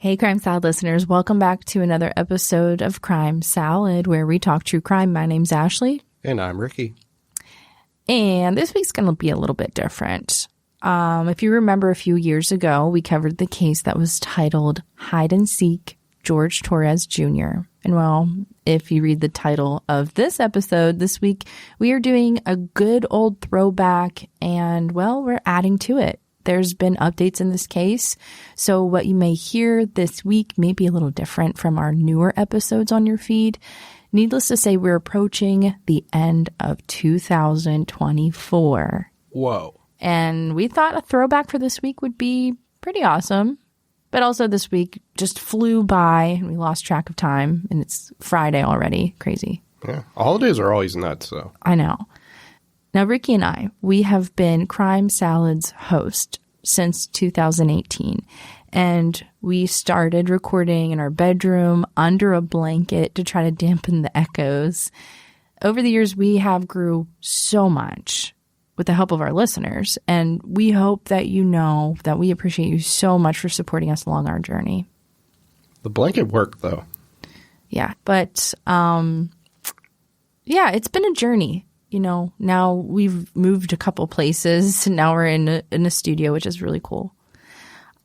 Hey, Crime Salad listeners. Welcome back to another episode of Crime Salad, where we talk true crime. My name's Ashley. And I'm Ricky. And this week's going to be a little bit different. If you remember a few years ago, we covered the case that was titled Hide and Seek, Jorge Torres Jr. And well, if you read the title of this episode this week, we are doing a good old throwback and, well, we're adding to it. There's been updates in this case, so what you may hear this week may be a little different from our newer episodes on your feed. Needless to say, we're approaching the end of 2024. Whoa. And we thought a throwback for this week would be pretty awesome. But also this week just flew by and we lost track of time, and it's Friday already. Crazy. Yeah. Holidays are always nuts, so. I know. Now, Ricky and I, we have been Crime Salad's host since 2018, and we started recording in our bedroom under a blanket to try to dampen the echoes. Over the years, we have grew so much with the help of our listeners, and we hope that you know that we appreciate you so much for supporting us along our journey. The blanket worked, though. Yeah, but yeah, it's been a journey. You know, now we've moved a couple places. Now we're in a studio, which is really cool.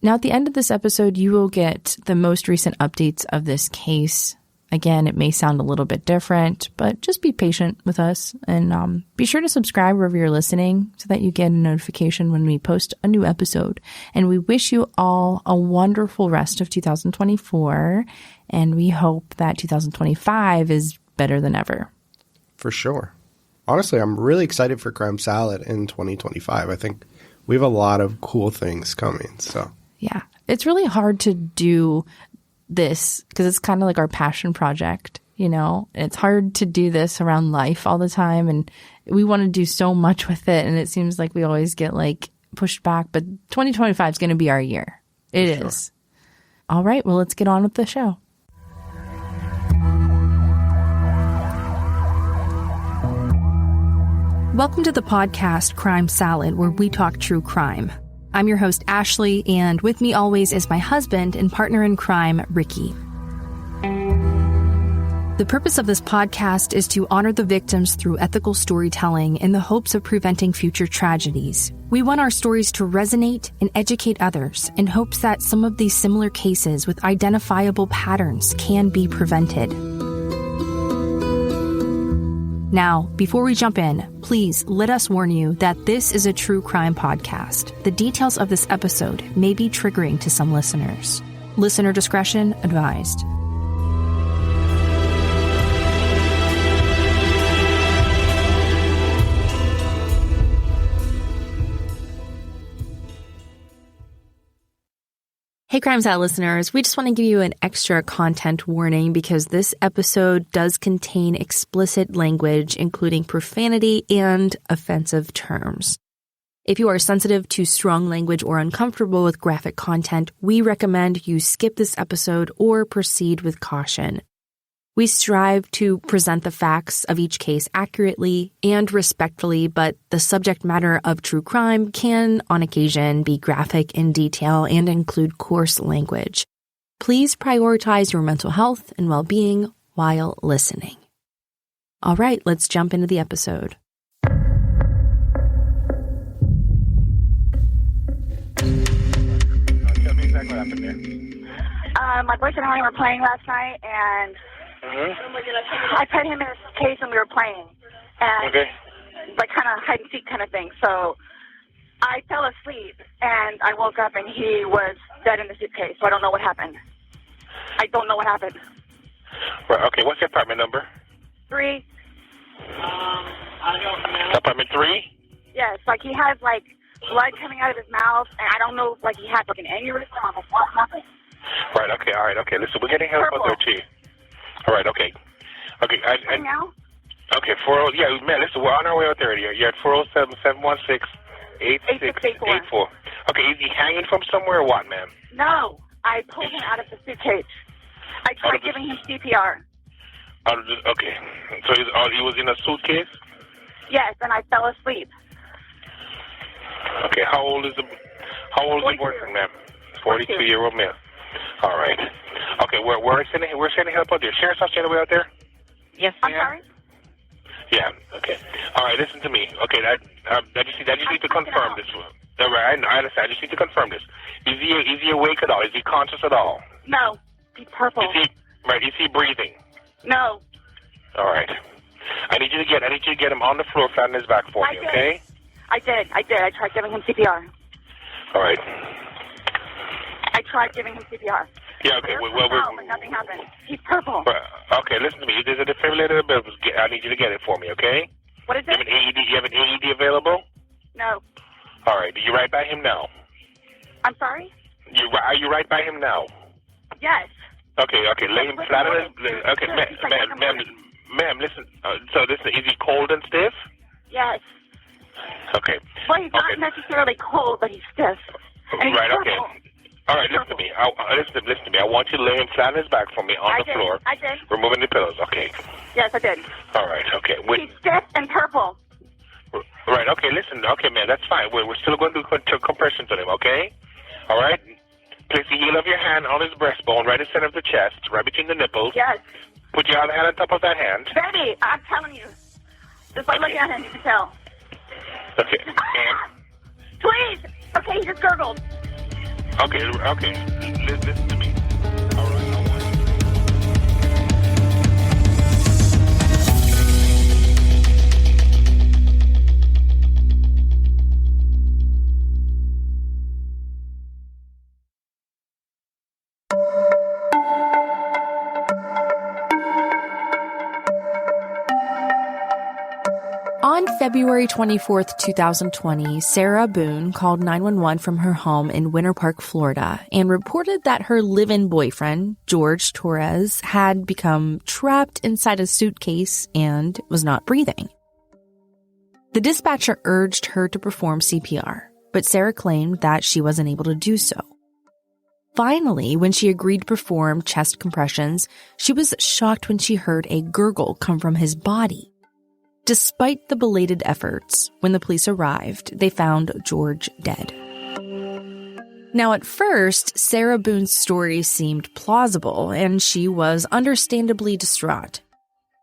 Now, at the end of this episode, you will get the most recent updates of this case. Again, it may sound a little bit different, but just be patient with us and be sure to subscribe wherever you're listening so that you get a notification when we post a new episode. And we wish you all a wonderful rest of 2024, and we hope that 2025 is better than ever. For sure. Honestly, I'm really excited for Crime Salad in 2025. I think we have a lot of cool things coming. So yeah, it's really hard to do this because it's kind of like our passion project, you know. It's hard to do this around life all the time, and we want to do so much with it, and it seems like we always get like pushed back. But 2025 is going to be our year. It is. All right, well, let's get on with the show. Welcome to the podcast Crime Salad, where we talk true crime. I'm your host, Ashley, and with me always is my husband and partner in crime, Ricky. The purpose of this podcast is to honor the victims through ethical storytelling in the hopes of preventing future tragedies. We want our stories to resonate and educate others in hopes that some of these similar cases with identifiable patterns can be prevented. Now, before we jump in, please let us warn you that this is a true crime podcast. The details of this episode may be triggering to some listeners. Listener discretion advised. Hey, Crime Salad listeners, we just want to give you an extra content warning because this episode does contain explicit language, including profanity and offensive terms. If you are sensitive to strong language or uncomfortable with graphic content, we recommend you skip this episode or proceed with caution. We strive to present the facts of each case accurately and respectfully, but the subject matter of true crime can, on occasion, be graphic in detail and include coarse language. Please prioritize your mental health and well-being while listening. All right, let's jump into the episode. Tell me exactly what happened there. My boyfriend and I were playing last night, and I put him in his case and we were playing, and like kind of hide and seek kind of thing. So I fell asleep and I woke up and he was dead in the suitcase. So I don't know what happened. Right, okay, what's your apartment number? 3. Apartment 3? Yes, like he has like blood coming out of his mouth, and I don't know if like he had like an aneurysm or what happened. Right, okay, all right, okay. Listen, we're getting help out there too. All right, okay. Okay, Right now? Okay, 40, yeah, man, listen, we're on our way out there. You're at 407-716-8684. Okay, is he hanging from somewhere or what, ma'am? No, I pulled him out of the suitcase. I tried giving him CPR. Okay, so he was in a suitcase? Yes, and I fell asleep. Okay, how old is the boyfriend, ma'am? 42-year-old male. All right. Okay, we're sending help out there. Sheriff's officer anywhere out there? Yes, I'm sorry? Yeah, okay. All right, listen to me. Okay, I just need to confirm this. All right, I understand. I just need to confirm this. Is he awake at all? Is he conscious at all? No. He's purple. Is he breathing? No. All right. I need you to get him on the floor, flat on his back for me, okay? I did. I tried giving him CPR. All right. I tried giving him CPR. Yeah, okay. But nothing happened. He's purple. Okay, listen to me. There's a defibrillator available. I need you to get it for me, okay? What is it? You have an AED available? No. All right. Are you right by him now? I'm sorry? Are you right by him now? Yes. Okay. Lay him flat on his... Okay, ma'am, listen. So is he cold and stiff? Yes. Okay. Well, he's not necessarily cold, but he's stiff. And Right, he's okay. purple. All right, listen to me. Listen to me. I want you to lay him flat on his back for me on the floor. I did. Removing the pillows. Okay. Yes, I did. All right, okay. He's stiff and purple. Right, okay, listen. Okay, man, that's fine. We're still going to do compressions on him, okay? All right? Place the heel of your hand on his breastbone, right in the center of the chest, right between the nipples. Yes. Put your other hand on top of that hand. Baby, I'm telling you. Just by looking at him, you can tell. Okay. Please! Okay, he just gurgled. Okay. Listen to me. All right, I want you. On February 24th, 2020, Sarah Boone called 911 from her home in Winter Park, Florida, and reported that her live-in boyfriend, Jorge Torres, had become trapped inside a suitcase and was not breathing. The dispatcher urged her to perform CPR, but Sarah claimed that she wasn't able to do so. Finally, when she agreed to perform chest compressions, she was shocked when she heard a gurgle come from his body. Despite the belated efforts, when the police arrived, they found Jorge dead. Now, at first, Sarah Boone's story seemed plausible, and she was understandably distraught.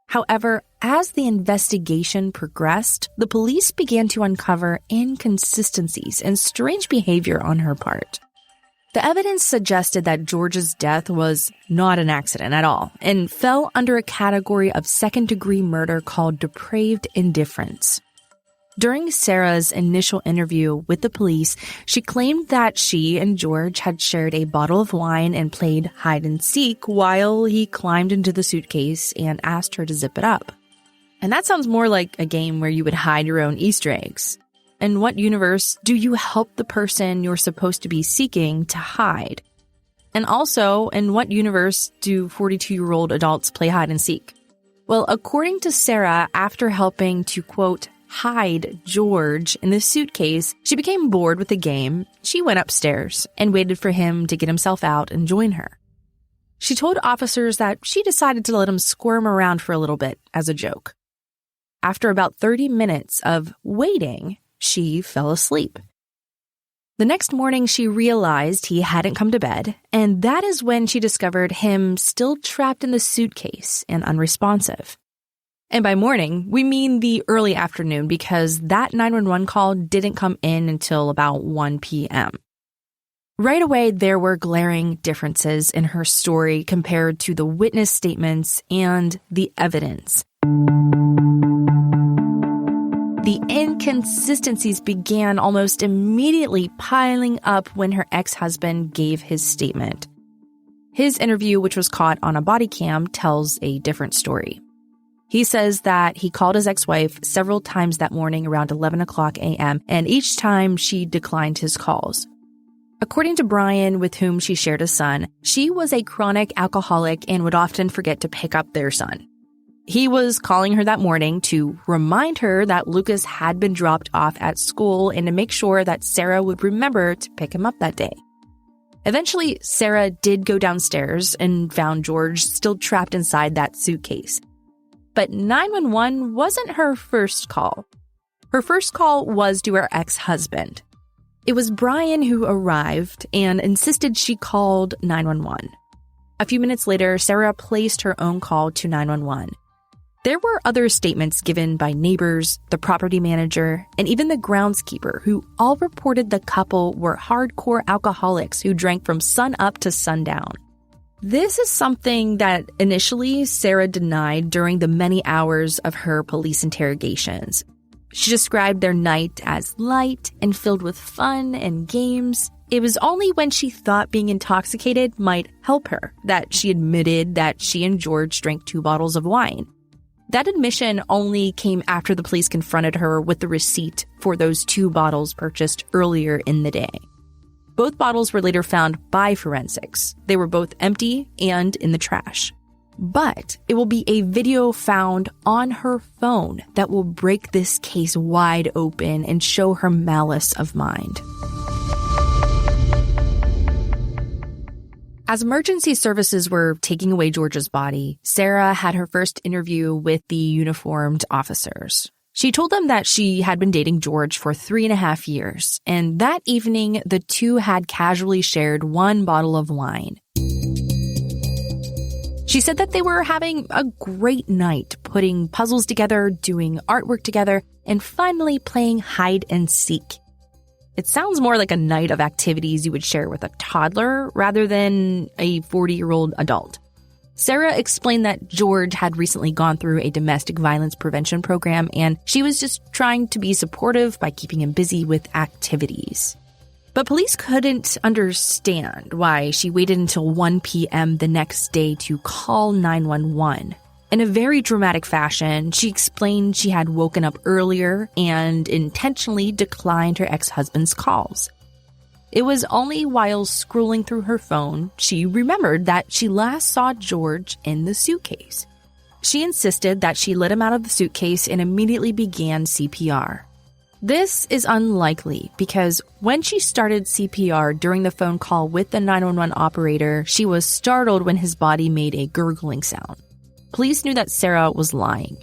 However, as the investigation progressed, the police began to uncover inconsistencies and strange behavior on her part. The evidence suggested that George's death was not an accident at all and fell under a category of second-degree murder called depraved indifference. During Sarah's initial interview with the police, she claimed that she and Jorge had shared a bottle of wine and played hide-and-seek while he climbed into the suitcase and asked her to zip it up. And that sounds more like a game where you would hide your own Easter eggs. In what universe do you help the person you're supposed to be seeking to hide? And also, in what universe do 42-year-old adults play hide-and-seek? Well, according to Sarah, after helping to, quote, hide Jorge in the suitcase, she became bored with the game. She went upstairs and waited for him to get himself out and join her. She told officers that she decided to let him squirm around for a little bit as a joke. After about 30 minutes of waiting, she fell asleep. The next morning, she realized he hadn't come to bed, and that is when she discovered him still trapped in the suitcase and unresponsive. And by morning, we mean the early afternoon because that 911 call didn't come in until about 1 p.m. Right away, there were glaring differences in her story compared to the witness statements and the evidence. The inconsistencies began almost immediately piling up when her ex-husband gave his statement. His interview, which was caught on a body cam, tells a different story. He says that he called his ex-wife several times that morning around 11 o'clock a.m., and each time she declined his calls. According to Brian, with whom she shared a son, she was a chronic alcoholic and would often forget to pick up their son. He was calling her that morning to remind her that Lucas had been dropped off at school and to make sure that Sarah would remember to pick him up that day. Eventually, Sarah did go downstairs and found Jorge still trapped inside that suitcase. But 911 wasn't her first call. Her first call was to her ex-husband. It was Brian who arrived and insisted she called 911. A few minutes later, Sarah placed her own call to 911. There were other statements given by neighbors, the property manager, and even the groundskeeper, who all reported the couple were hardcore alcoholics who drank from sun up to sundown. This is something that initially Sarah denied during the many hours of her police interrogations. She described their night as light and filled with fun and games. It was only when she thought being intoxicated might help her that she admitted that she and George drank 2 bottles of wine. That admission only came after the police confronted her with the receipt for those 2 bottles purchased earlier in the day. Both bottles were later found by forensics. They were both empty and in the trash. But it will be a video found on her phone that will break this case wide open and show her malice of mind. As emergency services were taking away George's body, Sarah had her first interview with the uniformed officers. She told them that she had been dating George for 3.5 years, and that evening the two had casually shared 1 bottle of wine. She said that they were having a great night, putting puzzles together, doing artwork together, and finally playing hide and seek. It sounds more like a night of activities you would share with a toddler rather than a 40-year-old adult. Sarah explained that George had recently gone through a domestic violence prevention program, and she was just trying to be supportive by keeping him busy with activities. But police couldn't understand why she waited until 1 p.m. the next day to call 911. In a very dramatic fashion, she explained she had woken up earlier and intentionally declined her ex-husband's calls. It was only while scrolling through her phone she remembered that she last saw George in the suitcase. She insisted that she let him out of the suitcase and immediately began CPR. This is unlikely because when she started CPR during the phone call with the 911 operator, she was startled when his body made a gurgling sound. Police knew that Sarah was lying.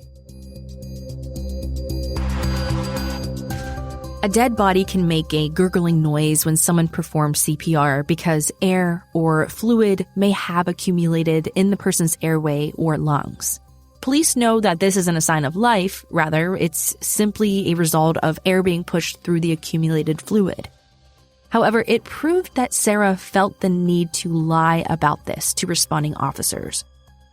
A dead body can make a gurgling noise when someone performs CPR because air or fluid may have accumulated in the person's airway or lungs. Police know that this isn't a sign of life, rather, it's simply a result of air being pushed through the accumulated fluid. However, it proved that Sarah felt the need to lie about this to responding officers.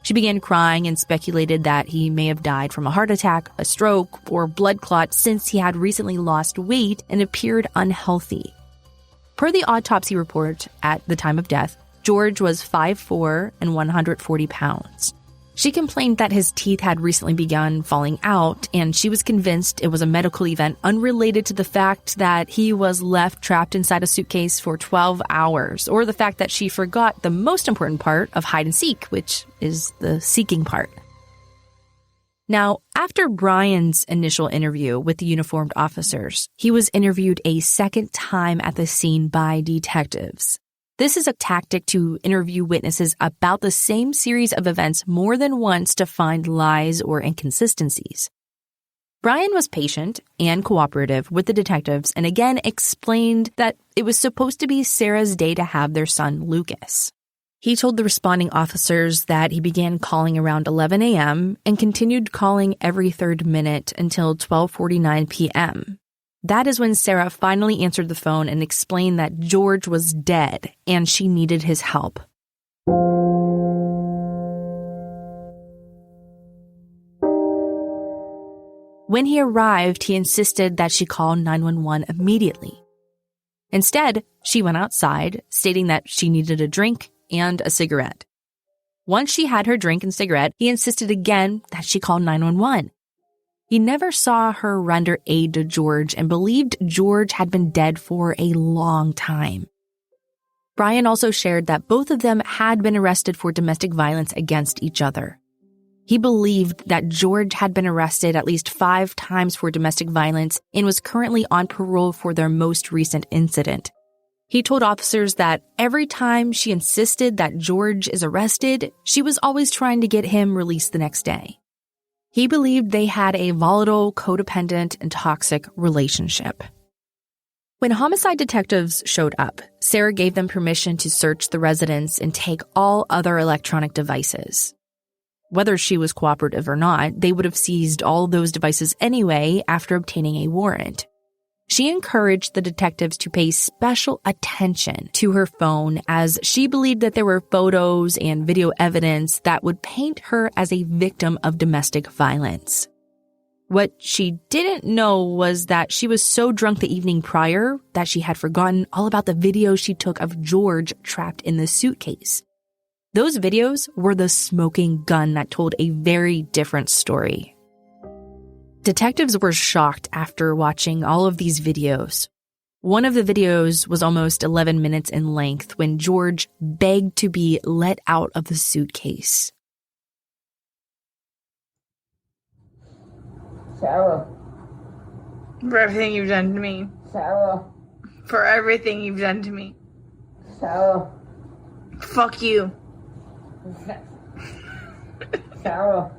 She began crying and speculated that he may have died from a heart attack, a stroke, or blood clot since he had recently lost weight and appeared unhealthy. Per the autopsy report, at the time of death, George was 5'4" and 140 pounds. She complained that his teeth had recently begun falling out, and she was convinced it was a medical event unrelated to the fact that he was left trapped inside a suitcase for 12 hours, or the fact that she forgot the most important part of hide and seek, which is the seeking part. Now, after Brian's initial interview with the uniformed officers, he was interviewed a second time at the scene by detectives. This is a tactic to interview witnesses about the same series of events more than once to find lies or inconsistencies. Brian was patient and cooperative with the detectives and again explained that it was supposed to be Sarah's day to have their son, Lucas. He told the responding officers that he began calling around 11 a.m. and continued calling every 3rd minute until 12:49 p.m. That is when Sarah finally answered the phone and explained that George was dead and she needed his help. When he arrived, he insisted that she call 911 immediately. Instead, she went outside, stating that she needed a drink and a cigarette. Once she had her drink and cigarette, he insisted again that she call 911. He never saw her render aid to George and believed George had been dead for a long time. Brian also shared that both of them had been arrested for domestic violence against each other. He believed that George had been arrested at least 5 times for domestic violence and was currently on parole for their most recent incident. He told officers that every time she insisted that George is arrested, she was always trying to get him released the next day. He believed they had a volatile, codependent, and toxic relationship. When homicide detectives showed up, Sarah gave them permission to search the residence and take all other electronic devices. Whether she was cooperative or not, they would have seized all those devices anyway after obtaining a warrant. She encouraged the detectives to pay special attention to her phone as she believed that there were photos and video evidence that would paint her as a victim of domestic violence. What she didn't know was that she was so drunk the evening prior that she had forgotten all about the videos she took of George trapped in the suitcase. Those videos were the smoking gun that told a very different story. Detectives were shocked after watching all of these videos. One of the videos was almost 11 minutes in length when George begged to be let out of the suitcase. Sarah. For everything you've done to me. Sarah. For everything you've done to me. Sarah. Fuck you. Sarah.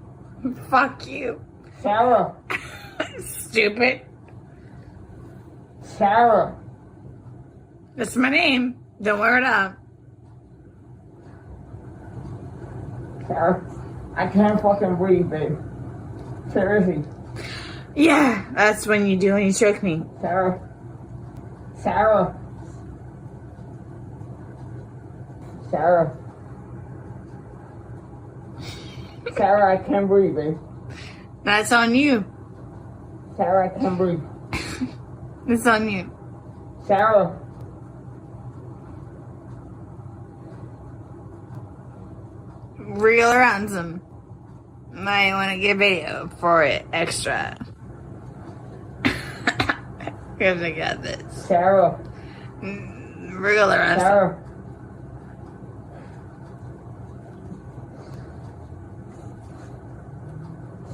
Fuck you. Sarah. Stupid. Sarah. That's my name. Don't wear it up. Sarah. I can't fucking breathe, babe. Seriously. Yeah, that's when you do when you choke me. Sarah. Sarah. Sarah. Sarah, I can't breathe, babe. That's on you. Sarah, I can't breathe. It's on you. Sarah. Real or ransom. Might want to get video for it extra. Because I got this. Sarah. Real or ransom. Sarah.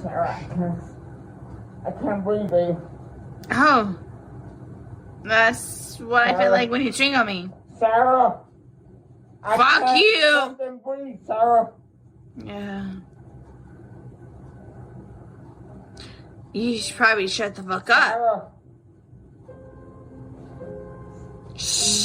Sarah, I can't breathe, babe. Oh. That's what I feel like when you ching on me. Sarah. Fuck you. Fucking breathe, Sarah. Yeah. You should probably shut the fuck up. Sarah. Shh.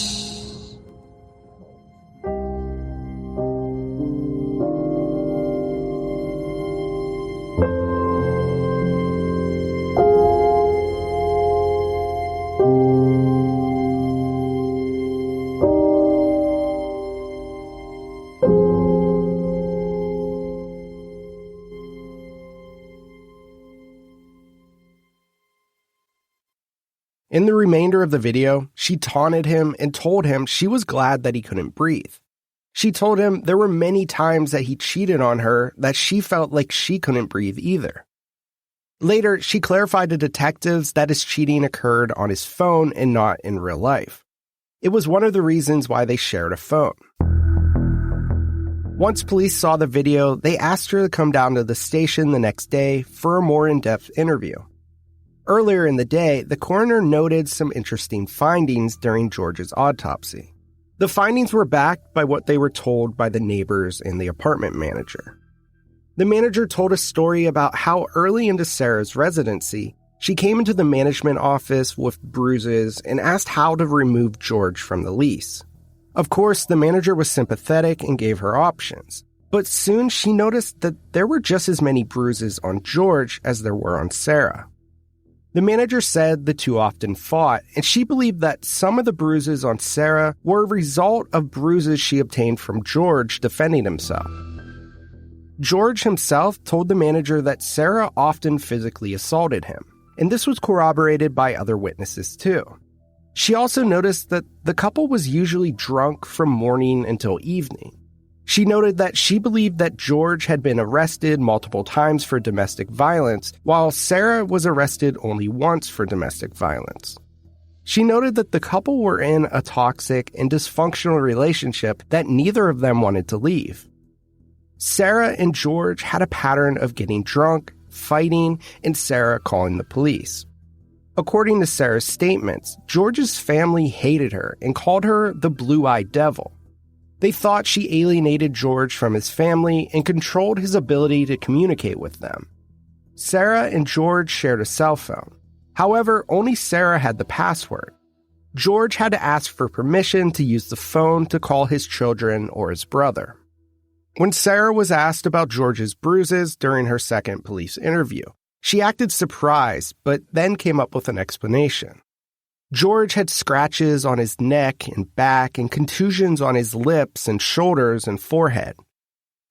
In the remainder of the video, she taunted him and told him she was glad that he couldn't breathe. She told him there were many times that he cheated on her that she felt like she couldn't breathe either. Later, she clarified to detectives that his cheating occurred on his phone and not in real life. It was one of the reasons why they shared a phone. Once police saw the video, they asked her to come down to the station the next day for a more in-depth interview. Earlier in the day, the coroner noted some interesting findings during George's autopsy. The findings were backed by what they were told by the neighbors and the apartment manager. The manager told a story about how early into Sarah's residency, she came into the management office with bruises and asked how to remove George from the lease. Of course, the manager was sympathetic and gave her options, but soon she noticed that there were just as many bruises on George as there were on Sarah. The manager said the two often fought, and she believed that some of the bruises on Sarah were a result of bruises she obtained from George defending himself. George himself told the manager that Sarah often physically assaulted him, and this was corroborated by other witnesses too. She also noticed that the couple was usually drunk from morning until evening. She noted that she believed that George had been arrested multiple times for domestic violence, while Sarah was arrested only once for domestic violence. She noted that the couple were in a toxic and dysfunctional relationship that neither of them wanted to leave. Sarah and George had a pattern of getting drunk, fighting, and Sarah calling the police. According to Sarah's statements, George's family hated her and called her the Blue-Eyed Devil. They thought she alienated George from his family and controlled his ability to communicate with them. Sarah and George shared a cell phone. However, only Sarah had the password. George had to ask for permission to use the phone to call his children or his brother. When Sarah was asked about George's bruises during her second police interview, she acted surprised, but then came up with an explanation. George had scratches on his neck and back and contusions on his lips and shoulders and forehead.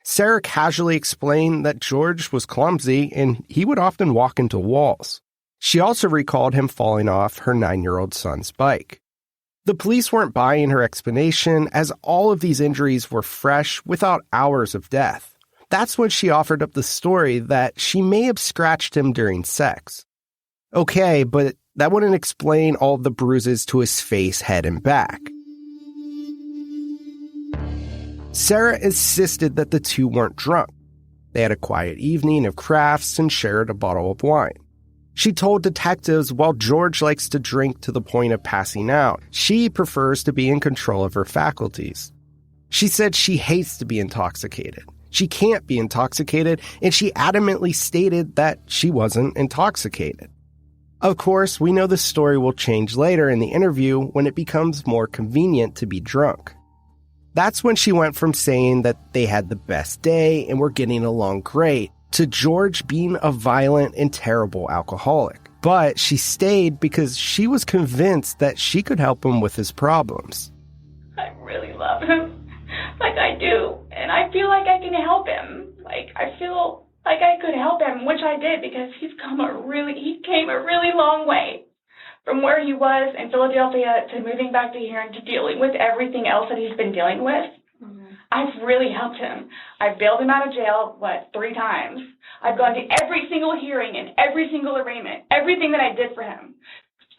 Sarah casually explained that George was clumsy and he would often walk into walls. She also recalled him falling off her 9-year-old son's bike. The police weren't buying her explanation, as all of these injuries were fresh without hours of death. That's when she offered up the story that she may have scratched him during sex. Okay, but that wouldn't explain all the bruises to his face, head, and back. Sarah insisted that the two weren't drunk. They had a quiet evening of crafts and shared a bottle of wine. She told detectives while George likes to drink to the point of passing out, she prefers to be in control of her faculties. She said she hates to be intoxicated. She can't be intoxicated, and she adamantly stated that she wasn't intoxicated. Of course, we know the story will change later in the interview when it becomes more convenient to be drunk. That's when she went from saying that they had the best day and were getting along great to George being a violent and terrible alcoholic. But she stayed because she was convinced that she could help him with his problems. I really love him, like I do, and I feel like I can help him. I feel like I could help him, which I did, because he came a really long way from where he was in Philadelphia to moving back to here and to dealing with everything else that he's been dealing with. I've really helped him. I've bailed him out of jail, 3 times. I've gone to every single hearing and every single arraignment, everything that I did for him.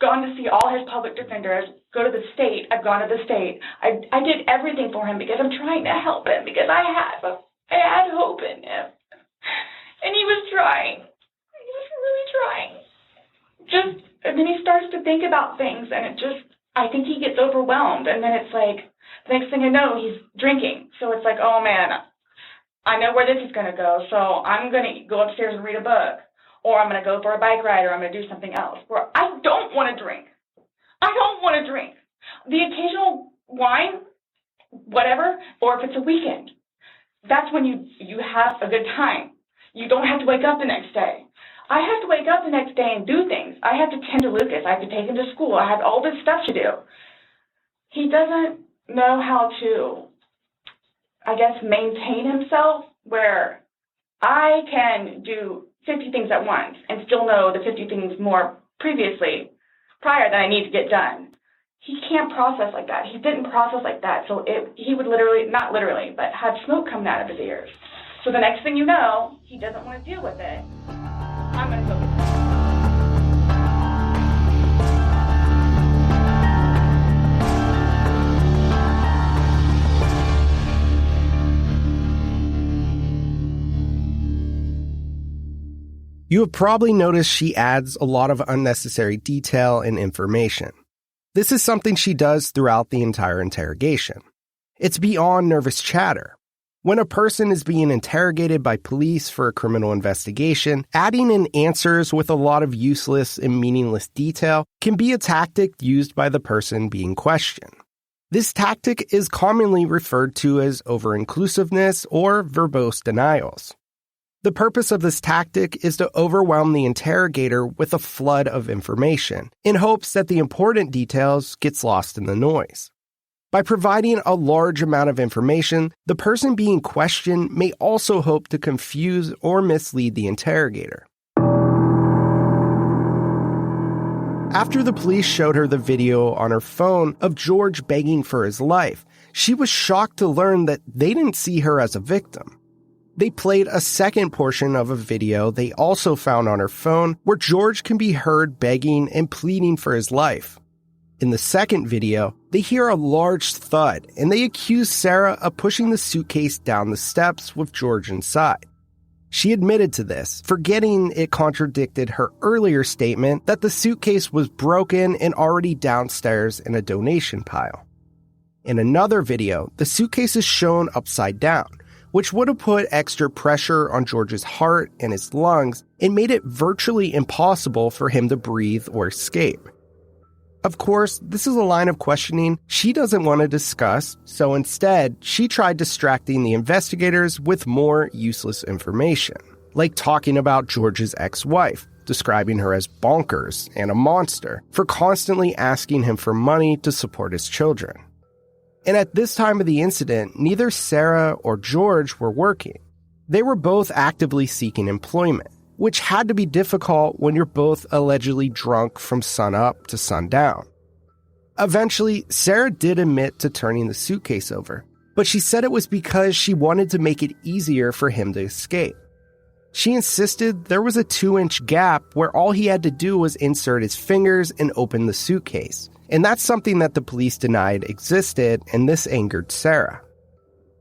Gone to see all his public defenders, go to the state. I've gone to the state. I did everything for him because I'm trying to help him, because I had hope in him. And he was trying. He was really trying. And then he starts to think about things, and I think he gets overwhelmed, and then it's like, the next thing I know, he's drinking. So it's like, oh man, I know where this is going to go. So I'm going to go upstairs and read a book, or I'm going to go for a bike ride, or I'm going to do something else. Where I don't want to drink. The occasional wine, whatever, or if it's a weekend, that's when you have a good time. You don't have to wake up the next day. I have to wake up the next day and do things. I have to tend to Lucas. I have to take him to school. I have all this stuff to do. He doesn't know how to, maintain himself, where I can do 50 things at once and still know the 50 things prior that I need to get done. He can't process like that. He didn't process like that, so he would not literally, but have smoke coming out of his ears. So the next thing you know, he doesn't want to deal with it. I'm going to focus. You have probably noticed she adds a lot of unnecessary detail and information. This is something she does throughout the entire interrogation. It's beyond nervous chatter. When a person is being interrogated by police for a criminal investigation, adding in answers with a lot of useless and meaningless detail can be a tactic used by the person being questioned. This tactic is commonly referred to as over-inclusiveness or verbose denials. The purpose of this tactic is to overwhelm the interrogator with a flood of information, in hopes that the important details gets lost in the noise. By providing a large amount of information, the person being questioned may also hope to confuse or mislead the interrogator. After the police showed her the video on her phone of George begging for his life, she was shocked to learn that they didn't see her as a victim. They played a second portion of a video they also found on her phone where George can be heard begging and pleading for his life. In the second video, they hear a large thud and they accuse Sarah of pushing the suitcase down the steps with George inside. She admitted to this, forgetting it contradicted her earlier statement that the suitcase was broken and already downstairs in a donation pile. In another video, the suitcase is shown upside down, which would have put extra pressure on George's heart and his lungs and made it virtually impossible for him to breathe or escape. Of course, this is a line of questioning she doesn't want to discuss, so instead, she tried distracting the investigators with more useless information, like talking about George's ex-wife, describing her as bonkers and a monster for constantly asking him for money to support his children. And at this time of the incident, neither Sarah or George were working. They were both actively seeking employment, which had to be difficult when you're both allegedly drunk from sunup to sundown. Eventually, Sarah did admit to turning the suitcase over, but she said it was because she wanted to make it easier for him to escape. She insisted there was a 2-inch gap where all he had to do was insert his fingers and open the suitcase, and that's something that the police denied existed, and this angered Sarah.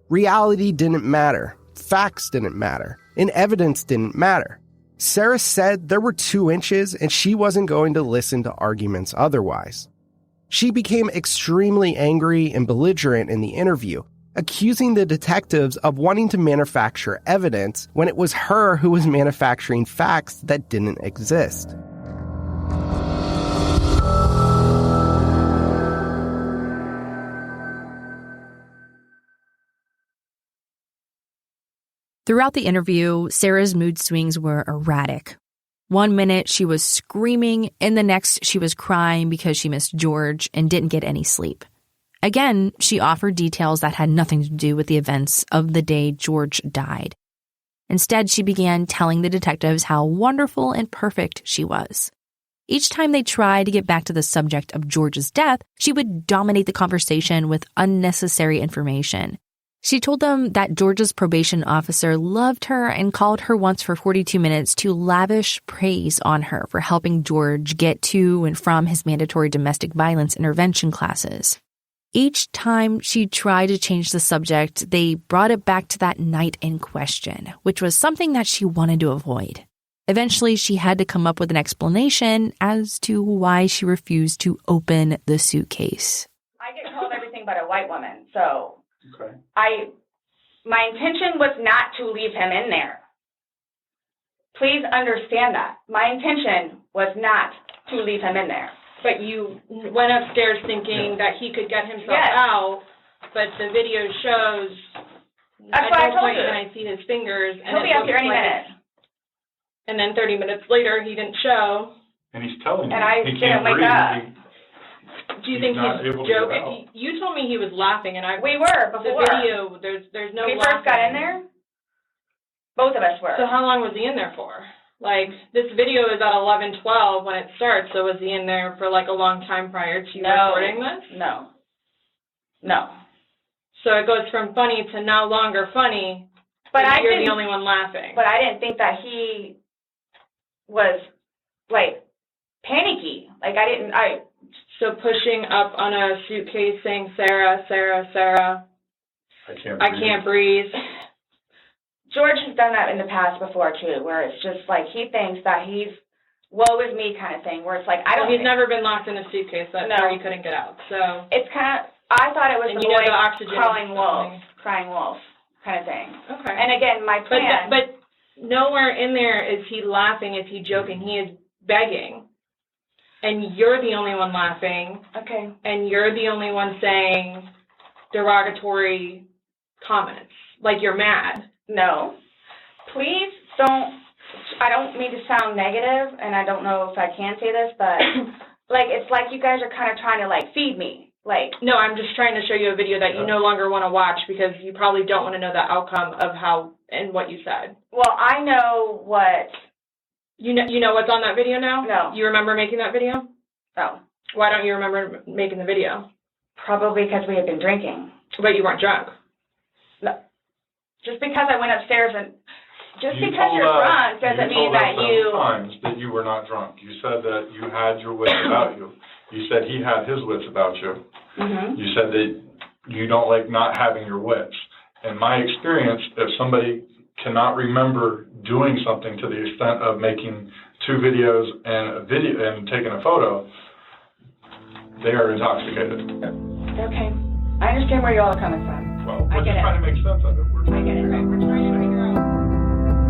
Reality didn't matter, facts didn't matter, and evidence didn't matter. Sarah said there were 2 inches and she wasn't going to listen to arguments otherwise. She became extremely angry and belligerent in the interview, accusing the detectives of wanting to manufacture evidence when it was her who was manufacturing facts that didn't exist. Throughout the interview, Sarah's mood swings were erratic. One minute she was screaming, and the next she was crying because she missed George and didn't get any sleep. Again, she offered details that had nothing to do with the events of the day George died. Instead, she began telling the detectives how wonderful and perfect she was. Each time they tried to get back to the subject of George's death, she would dominate the conversation with unnecessary information. She told them that George's probation officer loved her and called her once for 42 minutes to lavish praise on her for helping George get to and from his mandatory domestic violence intervention classes. Each time she tried to change the subject, they brought it back to that night in question, which was something that she wanted to avoid. Eventually, she had to come up with an explanation as to why she refused to open the suitcase. I get called everything but a white woman, so Okay. my intention was not to leave him in there. Please understand that. My intention was not to leave him in there. But you went upstairs thinking that he could get himself out, but the video shows That's at what I no told point you. can I see his fingers. And He'll be up here any like, minute. And then 30 minutes later, he didn't show. And he's telling you. And I he didn't can't wake breathe. up. Do you He's think not he's able to get joking? out. You told me he was laughing, and We were the before. video, there's no We laughing. first got in there. Both of us were. So how long was he in there for? Like, this video is at 11:12 when it starts, so was he in there for, like, a long time prior to you recording this? No. So it goes from funny to no longer funny, But you're the only one laughing. But I didn't think that he was, like, panicky. Like, So pushing up on a suitcase saying, Sarah, Sarah, Sarah, I can't breathe. George has done that in the past before, too, where it's just like he thinks that he's woe is me kind of thing, where it's like, He's never been locked in a suitcase. That's No. where he couldn't get out. So It's kind of, I thought it was And the you know boy the oxygen crying is wolf kind of thing. okay. And again, my plan. But nowhere in there is he laughing, is he joking. He is begging. And you're the only one laughing. Okay. And you're the only one saying derogatory comments. Like you're mad. No. Please don't, I don't mean to sound negative, and I don't know if I can say this, but, like, it's like you guys are kind of trying to, like, feed me. Like, No, I'm just trying to show you a video that you no longer want to watch because you probably don't want to know the outcome of how and what you said. well, I know what, You know what's on that video now? No. You remember making that video? oh, Why don't you remember making the video? probably because we had been drinking. But you weren't drunk. No. Just because I went upstairs and, just You because told you're us- drunk doesn't mean told us that several you, times that you were not drunk. You said that you had your wits about you. You said he had his wits about you. mm-hmm. You said that you don't like not having your wits. In my experience, if somebody cannot remember doing something to the extent of making 2 videos and taking a photo, they are intoxicated. Okay. I understand where you all are coming from. Well, I we're get just it. trying to make sense of it. We're I trying get to it. figure out We're trying to figure out.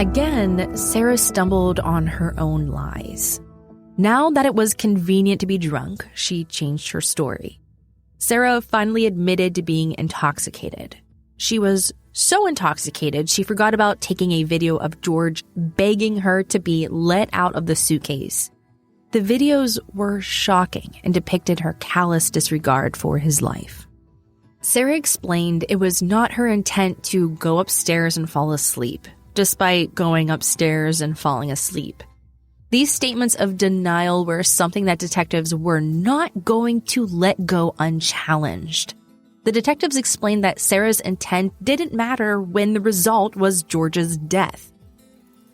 Again, Sarah stumbled on her own lies. Now that it was convenient to be drunk, she changed her story. Sarah finally admitted to being intoxicated. She was so intoxicated, she forgot about taking a video of George begging her to be let out of the suitcase. The videos were shocking and depicted her callous disregard for his life. Sarah explained it was not her intent to go upstairs and fall asleep, despite going upstairs and falling asleep. These statements of denial were something that detectives were not going to let go unchallenged. The detectives explained that Sarah's intent didn't matter when the result was George's death.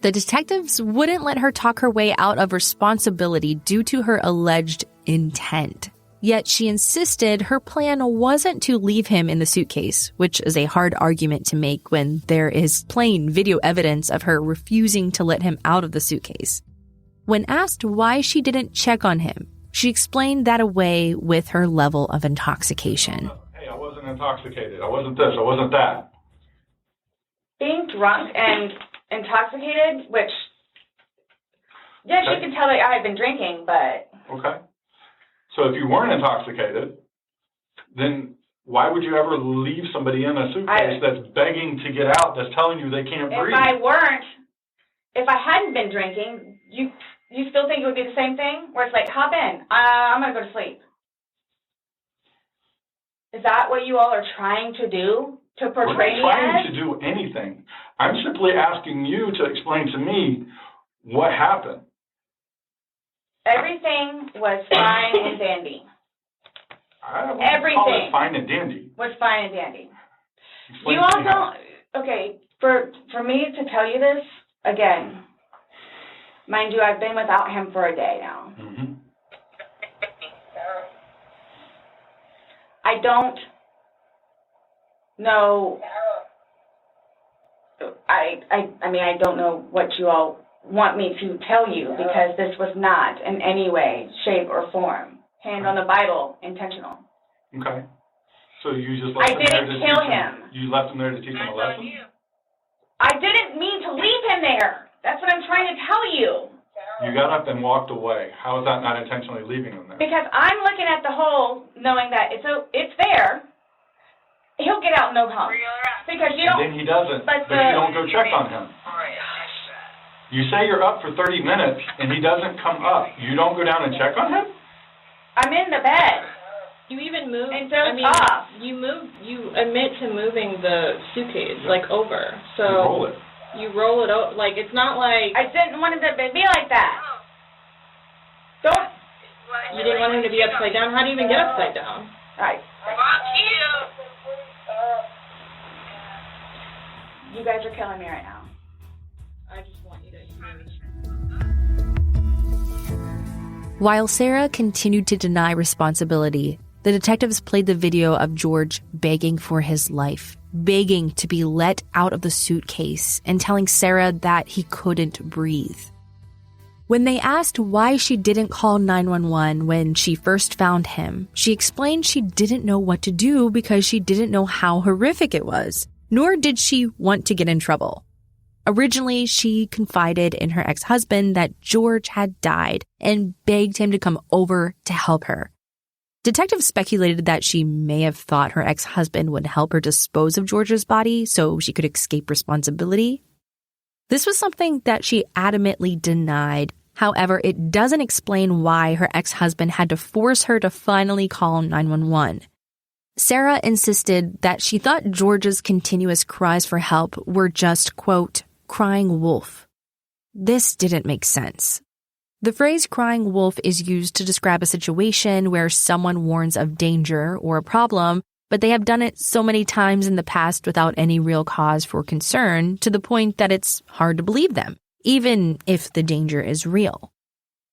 The detectives wouldn't let her talk her way out of responsibility due to her alleged intent. Yet she insisted her plan wasn't to leave him in the suitcase, which is a hard argument to make when there is plain video evidence of her refusing to let him out of the suitcase. When asked why she didn't check on him, she explained that away with her level of intoxication. Hey, I wasn't intoxicated. I wasn't this. I wasn't that. Being drunk and intoxicated, which, yes, you can tell that I had been drinking, but... Okay. So if you weren't intoxicated, then why would you ever leave somebody in a suitcase that's begging to get out, that's telling you they can't breathe? If I hadn't been drinking, you still think it would be the same thing? Where it's like, hop in, I'm going to go to sleep. Is that what you all are trying to do? To portray me as? We're not trying to do anything. I'm simply asking you to explain to me what happened. Everything was fine and dandy. Everything call it fine and dandy. Was fine and dandy. You all don't. Okay, for me to tell you this again, mind you, I've been without him for a day now. Mm-hmm. I don't know. I mean, I don't know what you all want me to tell you, because this was not in any way, shape, or form, hand on the Bible, intentional. Okay. So you just left him there to didn't kill him. You left him there to teach him a lesson? I didn't mean to leave him there. That's what I'm trying to tell you. You got up and walked away. How is that not intentionally leaving him there? Because I'm looking at the hole, knowing that it's there. He'll get out no harm. Because you don't. And then he doesn't. But you don't go check on him. You say you're up for 30 minutes, and he doesn't come up. You don't go down and check on him? I'm in the bed. You even move. And off. You admit to moving the suitcase, over. So you roll it. You roll it over. It's not like... I didn't want it to be like that. Don't... You didn't want him to be upside down? How do you even get upside down? Right. You guys are killing me right now. I just want you to hear. While Sarah continued to deny responsibility, the detectives played the video of George begging for his life, begging to be let out of the suitcase, and telling Sarah that he couldn't breathe. When they asked why she didn't call 911 when she first found him, she explained she didn't know what to do because she didn't know how horrific it was, nor did she want to get in trouble. Originally, she confided in her ex-husband that George had died and begged him to come over to help her. Detectives speculated that she may have thought her ex-husband would help her dispose of George's body so she could escape responsibility. This was something that she adamantly denied. However, it doesn't explain why her ex-husband had to force her to finally call 911. Sarah insisted that she thought George's continuous cries for help were just, quote, crying wolf. This didn't make sense. The phrase crying wolf is used to describe a situation where someone warns of danger or a problem, but they have done it so many times in the past without any real cause for concern to the point that it's hard to believe them, even if the danger is real.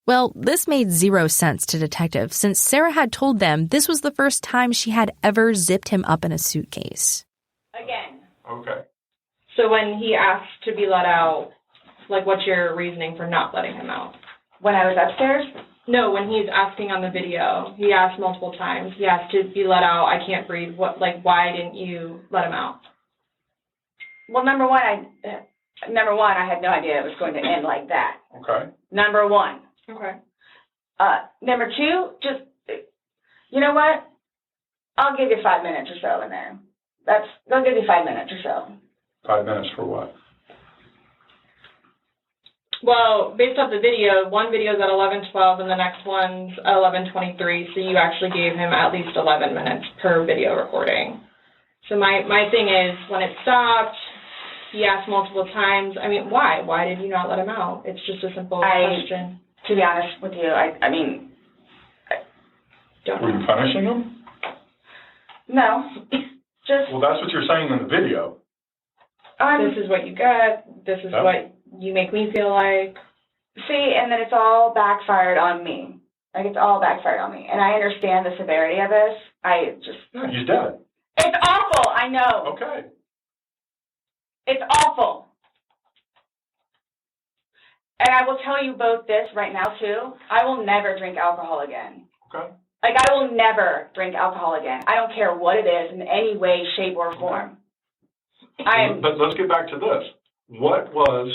Well, this made zero sense to detectives since Sarah had told them this was the first time she had ever zipped him up in a suitcase. Again. Okay. So when he asked to be let out, what's your reasoning for not letting him out? When I was upstairs? No, when he's asking on the video. He asked multiple times. He asked to be let out. I can't breathe. Why didn't you let him out? Well, number one, number one, I had no idea it was going to end like that. Okay. Number one. Okay. Number two, just, you know what? I'll give you 5 minutes or so in there. They'll give you 5 minutes or so. 5 minutes for what? Well, based off the video, one video is at 11:12 and the next one's at 11:23, so you actually gave him at least 11 minutes per video recording. So my thing is, when it stopped, he asked multiple times, I mean, why? Why did you not let him out? It's just a simple question. To be honest with you, I don't know. Were you punishing him? No. Just. Well, that's what you're saying in the video. This is what you get. This is what you make me feel like. See, and then it's all backfired on me. Like, it's all backfired on me. And I understand the severity of this. He's dead. It's awful, I know. Okay. It's awful. And I will tell you both this right now, too. I will never drink alcohol again. Okay. Like, I will never drink alcohol again. I don't care what it is in any way, shape, or form. But let's get back to this. What was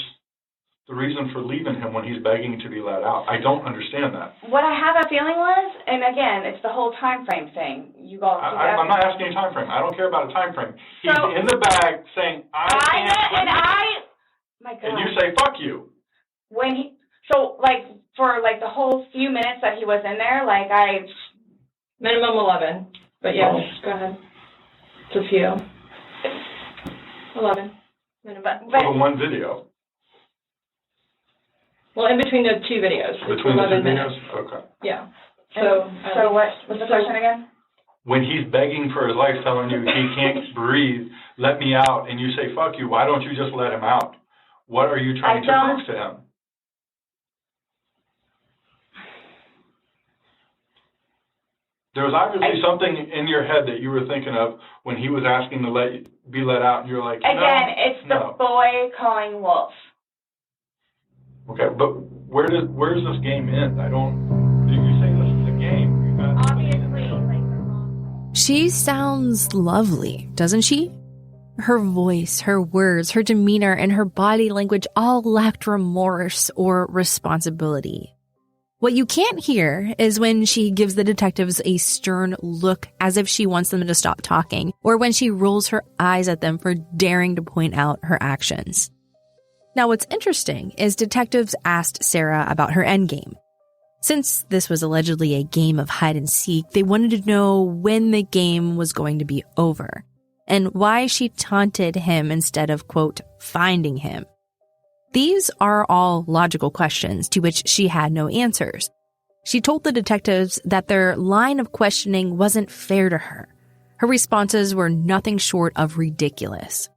the reason for leaving him when he's begging to be let out? I don't understand that. What I have a feeling was, and again, it's the whole time frame thing. I'm not asking a time frame. I don't care about a time frame. He's in the bag saying, my God. And you say, fuck you. For the whole few minutes that he was in there, minimum 11. But yes, go ahead. It's a few. 11. But for one video. Well, in between the two videos. Between the 2 minutes. videos? Okay. Yeah. So what's the question again? When he's begging for his life, telling you he can't breathe, let me out, and you say, fuck you, why don't you just let him out? What are you trying to prove to him? There was obviously something in your head that you were thinking of when he was asking to be let out, and you're like, again, it's the boy calling wolf. Okay, but where does this game end? You say this is a game. Obviously, she sounds lovely, doesn't she? Her voice, her words, her demeanor, and her body language all lacked remorse or responsibility. What you can't hear is when she gives the detectives a stern look as if she wants them to stop talking, or when she rolls her eyes at them for daring to point out her actions. Now, what's interesting is detectives asked Sarah about her endgame. Since this was allegedly a game of hide and seek, they wanted to know when the game was going to be over, and why she taunted him instead of, quote, finding him. These are all logical questions to which she had no answers. She told the detectives that their line of questioning wasn't fair to her. Her responses were nothing short of ridiculous.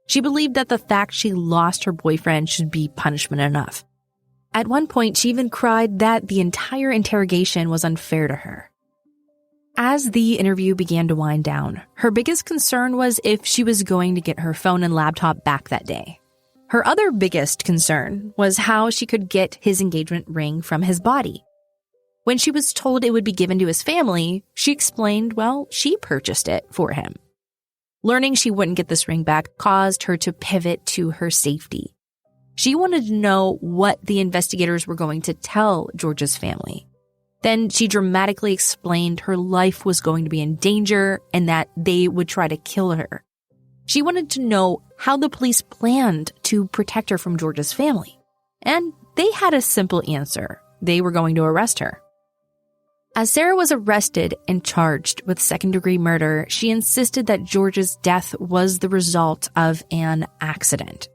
She believed that the fact she lost her boyfriend should be punishment enough. At one point, she even cried that the entire interrogation was unfair to her. As the interview began to wind down, her biggest concern was if she was going to get her phone and laptop back that day. Her other biggest concern was how she could get his engagement ring from his body. When she was told it would be given to his family, she explained, well, she purchased it for him. Learning she wouldn't get this ring back caused her to pivot to her safety. She wanted to know what the investigators were going to tell George's family. Then she dramatically explained her life was going to be in danger and that they would try to kill her. She wanted to know how the police planned to protect her from George's family. And they had a simple answer. They were going to arrest her. As Sarah was arrested and charged with second-degree murder, she insisted that George's death was the result of an accident.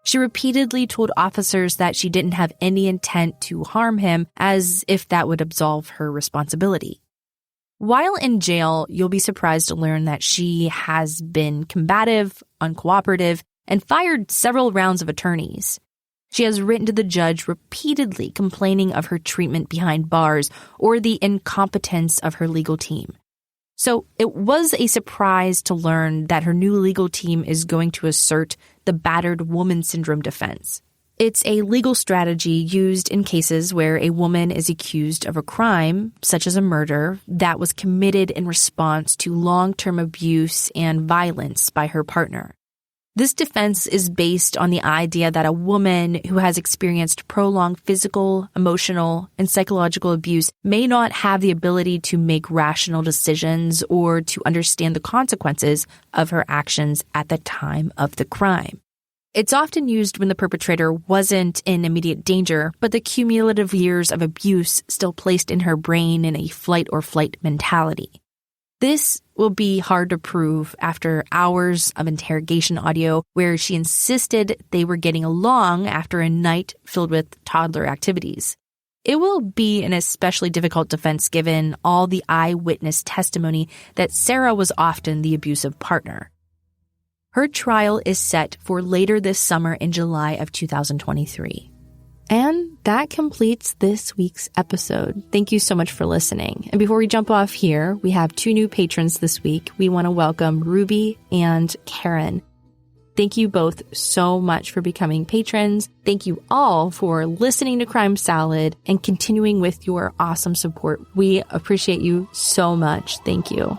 She repeatedly told officers that she didn't have any intent to harm him, as if that would absolve her responsibility. While in jail, you'll be surprised to learn that she has been combative, uncooperative, and fired several rounds of attorneys. She has written to the judge repeatedly complaining of her treatment behind bars or the incompetence of her legal team. So it was a surprise to learn that her new legal team is going to assert the battered woman syndrome defense. It's a legal strategy used in cases where a woman is accused of a crime, such as a murder, that was committed in response to long-term abuse and violence by her partner. This defense is based on the idea that a woman who has experienced prolonged physical, emotional, and psychological abuse may not have the ability to make rational decisions or to understand the consequences of her actions at the time of the crime. It's often used when the perpetrator wasn't in immediate danger, but the cumulative years of abuse still placed in her brain in a fight or flight mentality. This will be hard to prove after hours of interrogation audio where she insisted they were getting along after a night filled with toddler activities. It will be an especially difficult defense given all the eyewitness testimony that Sarah was often the abusive partner. Her trial is set for later this summer in July of 2023. And that completes this week's episode. Thank you so much for listening. And before we jump off here, we have 2 new patrons this week. We want to welcome Ruby and Karen. Thank you both so much for becoming patrons. Thank you all for listening to Crime Salad and continuing with your awesome support. We appreciate you so much. Thank you.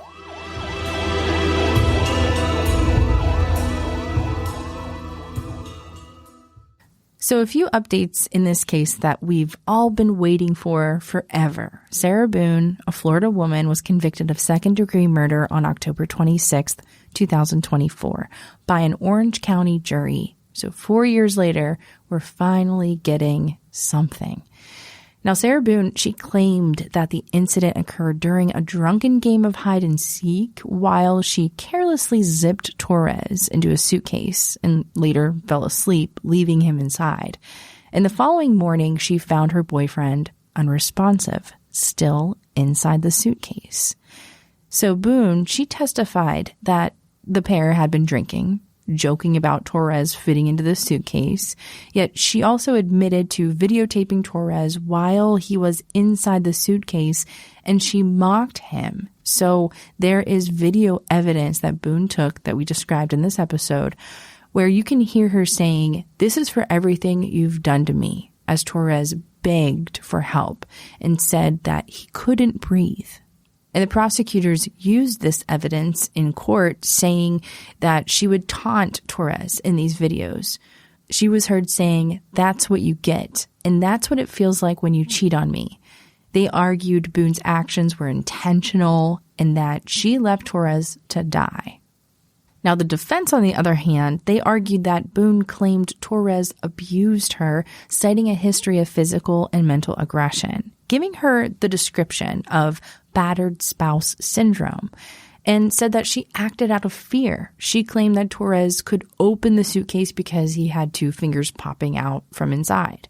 So a few updates in this case that we've all been waiting for forever. Sarah Boone, a Florida woman, was convicted of second-degree murder on October 26th, 2024 by an Orange County jury. So 4 years later, we're finally getting something. Now, Sarah Boone, she claimed that the incident occurred during a drunken game of hide and seek while she carelessly zipped Torres into a suitcase and later fell asleep, leaving him inside. And the following morning, she found her boyfriend unresponsive, still inside the suitcase. So Boone, she testified that the pair had been drinking, joking about Torres fitting into the suitcase, yet she also admitted to videotaping Torres while he was inside the suitcase, and she mocked him. So there is video evidence that Boone took that we described in this episode, where you can hear her saying, "This is for everything you've done to me," as Torres begged for help and said that he couldn't breathe. And the prosecutors used this evidence in court, saying that she would taunt Torres in these videos. She was heard saying, "That's what you get, and that's what it feels like when you cheat on me." They argued Boone's actions were intentional and that she left Torres to die. Now, the defense, on the other hand, they argued that Boone claimed Torres abused her, citing a history of physical and mental aggression, giving her the description of battered spouse syndrome, and said that she acted out of fear. She claimed that Torres could open the suitcase because he had 2 fingers popping out from inside.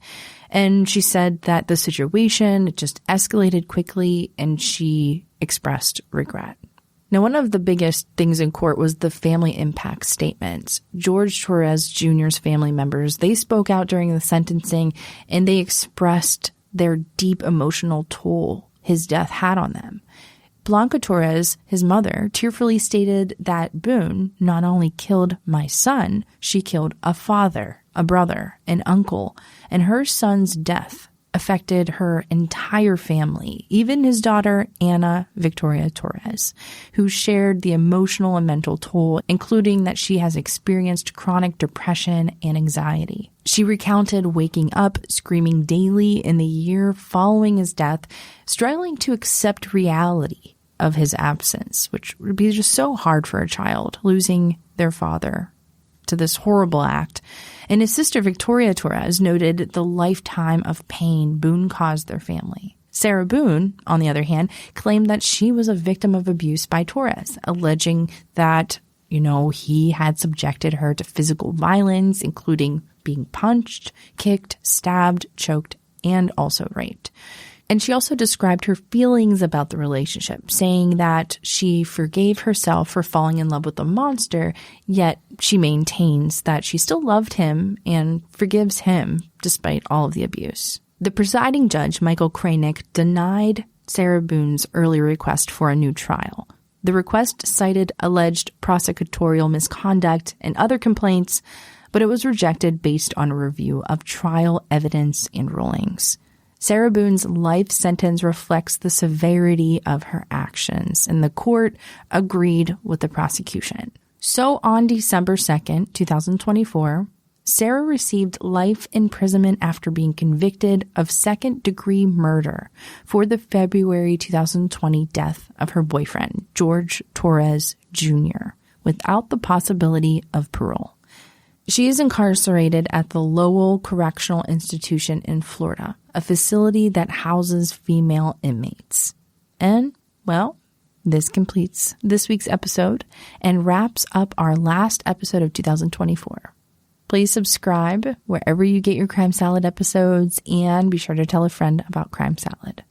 And she said that the situation just escalated quickly, and she expressed regret. Now, one of the biggest things in court was the family impact statements. George Torres Jr.'s family members, they spoke out during the sentencing, and they expressed their deep emotional toll his death had on them. Blanca Torres, his mother, tearfully stated that Boone not only killed my son, she killed a father, a brother, an uncle, and her son's death affected her entire family, even his daughter, Ana Victoria Torres, who shared the emotional and mental toll, including that she has experienced chronic depression and anxiety. She recounted waking up, screaming daily in the year following his death, struggling to accept reality of his absence, which would be just so hard for a child, losing their father to this horrible act. And his sister, Victoria Torres, noted the lifetime of pain Boone caused their family. Sarah Boone, on the other hand, claimed that she was a victim of abuse by Torres, alleging that, he had subjected her to physical violence, including being punched, kicked, stabbed, choked, and also raped. And she also described her feelings about the relationship, saying that she forgave herself for falling in love with the monster, yet she maintains that she still loved him and forgives him despite all of the abuse. The presiding judge, Michael Kranick, denied Sarah Boone's early request for a new trial. The request cited alleged prosecutorial misconduct and other complaints, but it was rejected based on a review of trial evidence and rulings. Sarah Boone's life sentence reflects the severity of her actions, and the court agreed with the prosecution. So on December 2nd, 2024, Sarah received life imprisonment after being convicted of second-degree murder for the February 2020 death of her boyfriend, Jorge Torres Jr., without the possibility of parole. She is incarcerated at the Lowell Correctional Institution in Florida, a facility that houses female inmates. And, well, this completes this week's episode and wraps up our last episode of 2024. Please subscribe wherever you get your Crime Salad episodes and be sure to tell a friend about Crime Salad.